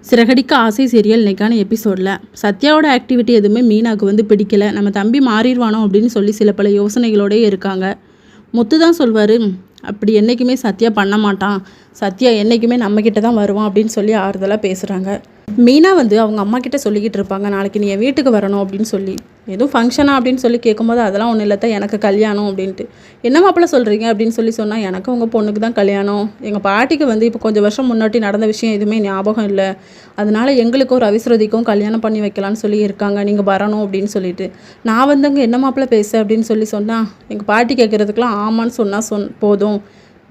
சிறகடிக்க ஆசை சீரியல் இன்னைக்கான எபிசோடில் சத்யாவோட ஆக்டிவிட்டி எதுவுமே மீனாவுக்கு வந்து பிடிக்கல. நம்ம தம்பி மாறிடுவானோ அப்படின்னு சொல்லி சில பல யோசனைகளோடய இருக்காங்க. முத்து தான் சொல்வார், அப்படி என்றைக்குமே சத்யா பண்ண மாட்டான், சத்யா என்றைக்குமே நம்மக்கிட்ட தான் வருவான் அப்படின்னு சொல்லி ஆறுதலாக பேசுகிறாங்க. மீனா வந்து அவங்க அம்மா கிட்ட சொல்லிக்கிட்டு இருப்பாங்க, நாளைக்கு நீ என் வீட்டுக்கு வரணும் அப்படின்னு சொல்லி. எதுவும் ஃபங்க்ஷனா அப்படின்னு சொல்லி கேட்கும்போது அதெல்லாம் ஒன்றும் இல்லை, எனக்கு கல்யாணம் அப்படின்ட்டு. என்ன மாப்பிள்ள சொல்கிறீங்க அப்படின்னு சொல்லி சொன்னால், எனக்கு உங்கள் பொண்ணுக்கு தான் கல்யாணம். எங்கள் பாட்டிக்கு வந்து இப்போ கொஞ்சம் வருஷம் முன்னாடி நடந்த விஷயம் எதுவுமே ஞாபகம் இல்லை, அதனால எங்களுக்கும் ரவிஸ்ருதிக்கும் கல்யாணம் பண்ணி வைக்கலான்னு சொல்லி இருக்காங்க, நீங்கள் வரணும் அப்படின்னு சொல்லிட்டு. நான் வந்து அங்கே என்ன மாப்பிள்ள பேச அப்படின்னு சொல்லி சொன்னால், எங்கள் பாட்டி கேட்குறதுக்கெலாம் ஆமான்னு சொன்னால் போதும்,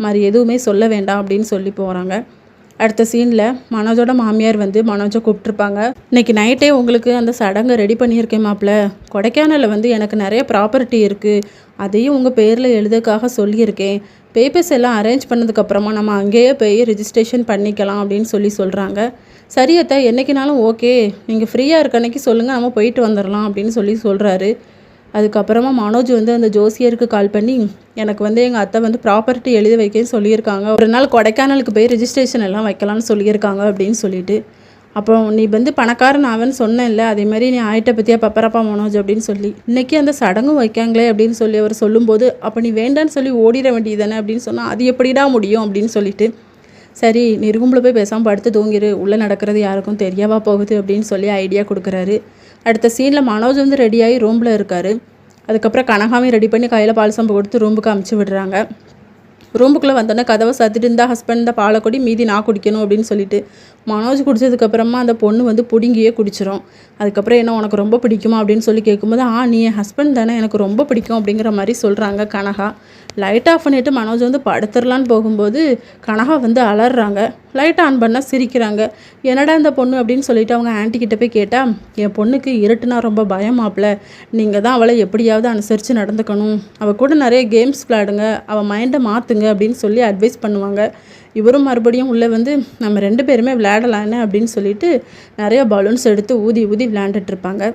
மாதிரி எதுவுமே சொல்ல வேண்டாம் அப்படின்னு சொல்லி போகிறாங்க. அடுத்த சீனில் மனோஜோட மாமியார் வந்து மனோஜை கூப்பிட்ருப்பாங்க. இன்றைக்கி நைட்டே உங்களுக்கு அந்த சடங்கை ரெடி பண்ணியிருக்கேன் மாப்பிள்ள, கொடைக்கானலில் வந்து எனக்கு நிறைய ப்ராப்பர்ட்டி இருக்குது, அதையும் உங்கள் பேரில் எழுதுக்காக சொல்லியிருக்கேன், பேப்பர்ஸ் எல்லாம் அரேஞ்ச் பண்ணதுக்கப்புறமா நம்ம அங்கேயே போய் ரிஜிஸ்ட்ரேஷன் பண்ணிக்கலாம் அப்படின்னு சொல்லி சொல்கிறாங்க. சரியத்தை என்றைக்கினாலும் ஓகே, நீங்கள் ஃப்ரீயாக இருக்க அன்றைக்கி சொல்லுங்கள், நம்ம போயிட்டு வந்துடலாம் அப்படின்னு சொல்லி சொல்கிறாரு. அதுக்கப்புறமா மனோஜ் வந்து அந்த ஜோசியருக்கு கால் பண்ணி, எனக்கு வந்து எங்கள் அத்தை வந்து ப்ராப்பர்ட்டி எழுதி வைக்கன்னு சொல்லியிருக்காங்க, ஒரு நாள் கொடைக்கானலுக்கு போய் ரிஜிஸ்ட்ரேஷன் எல்லாம் வைக்கலான்னு சொல்லியிருக்காங்க அப்படின்னு சொல்லிட்டு. அப்புறம் நீ வந்து பணக்காரன் ஆவன்னு சொன்னேன்ல, அதே மாதிரி நீ ஆயிட்ட பற்றியா பப்பரப்பா மனோஜ் அப்படின்னு சொல்லி, இன்றைக்கி அந்த சடங்கும் வைக்காங்களே அப்படின்னு சொல்லி அவர் சொல்லும்போது, அப்போ நீ வேண்டான்னு சொல்லி ஓடிட வேண்டியது தானே அப்படின்னு சொன்னால், அது எப்படிடா முடியும் அப்படின்னு சொல்லிட்டு, சரி நீ ரூமில் போய் பேசாமல் படுத்து தூங்கிடு, உள்ளே நடக்கிறது யாருக்கும் தெரியவா போகுது அப்படின்னு சொல்லி ஐடியா கொடுக்குறாரு. அடுத்த சீனில் மனோஜ் வந்து ரெடியாகி ரூமில் இருக்கார். அதுக்கப்புறம் கனகாவையும் ரெடி பண்ணி கையில் பால் சம்பு கொடுத்து ரூமுக்கு அமுச்சு விடுறாங்க. ரூமுக்குள்ளே வந்தோடனே கதவை சத்திட்டு இருந்தால் ஹஸ்பண்ட் தான் பாலை கொடி மீதி நான் குடிக்கணும் அப்படின்னு சொல்லிட்டு, மனோஜ் குடித்ததுக்கப்புறமா அந்த பொண்ணு வந்து பிடுங்கியே குடிச்சிரும். அதுக்கப்புறம் என்ன உனக்கு ரொம்ப பிடிக்குமா அப்படின்னு சொல்லி கேட்கும்போது, நீ என் ஹஸ்பண்ட் தானே, எனக்கு ரொம்ப பிடிக்கும் அப்படிங்கிற மாதிரி சொல்கிறாங்க கனகா. லைட் ஆஃப் பண்ணிவிட்டு மனோஜ் வந்து படுத்துடலான்னு போகும்போது கனகா வந்து அலறாங்க. லைட் ஆன் பண்ணால் சிரிக்கிறாங்க. என்னடா இந்த பொண்ணு அப்படின்னு சொல்லிட்டு அவங்க ஆன்ட்டிக்கிட்ட போய் கேட்டால், என் பொண்ணுக்கு இருட்டுனா ரொம்ப பயமாப்பில், நீங்கள் தான் அவளை எப்படியாவது அனுசரித்து நடந்துக்கணும், அவள் கூட நிறைய கேம்ஸ் விளையாடுங்க, அவள் மைண்டை மாற்றுங்க அப்படின்னு சொல்லி அட்வைஸ் பண்ணுவாங்க. இவரும் மறுபடியும் உள்ளே வந்து நம்ம 2 பேருமே விளையாடலான்னு அப்படின்னு சொல்லிட்டு நிறைய பலூன்ஸ் எடுத்து ஊதி ஊதி விளையாண்டுட்ருப்பாங்க.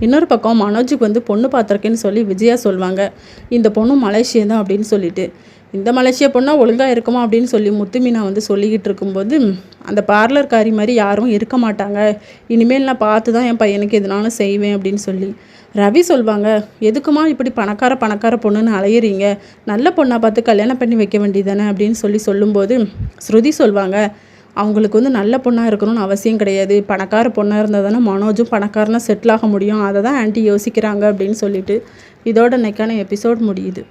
இன்னொரு பக்கம் மனோஜுக்கு வந்து பொண்ணு பார்த்துருக்கேன்னு சொல்லி விஜயா சொல்லுவாங்க. இந்த பொண்ணு மலேசியா தான் அப்படின்னு சொல்லிட்டு, இந்த மலேசியா பொண்ணால் ஒழுங்காக இருக்குமா அப்படின்னு சொல்லி முத்துமீனா வந்து சொல்லிக்கிட்டு இருக்கும்போது, அந்த பார்லர்காரி மாதிரி யாரும் இருக்க மாட்டாங்க, இனிமேல் நான் பார்த்து தான் என் பையனுக்கு எதுனாலும் செய்வேன் அப்படின்னு சொல்லி. ரவி சொல்வாங்க, எதுக்குமா இப்படி பணக்கார பொண்ணுன்னு அலையிறீங்க, நல்ல பொண்ணாக பார்த்து கல்யாணம் பண்ணி வைக்க வேண்டியதானே அப்படின்னு சொல்லி சொல்லும்போது ஸ்ருதி சொல்வாங்க, அவங்களுக்கு வந்து நல்ல பொண்ணாக இருக்கணும்னு அவசியம் கிடையாது, பணக்கார பொண்ணாக இருந்தால் தானே மனோஜும் பணக்காரனாக செட்டில் ஆக முடியும், அதை தான் ஆன்ட்டி யோசிக்கிறாங்க அப்படின்னு சொல்லிட்டு இதோட இன்னைக்கான எபிசோட் முடியுது.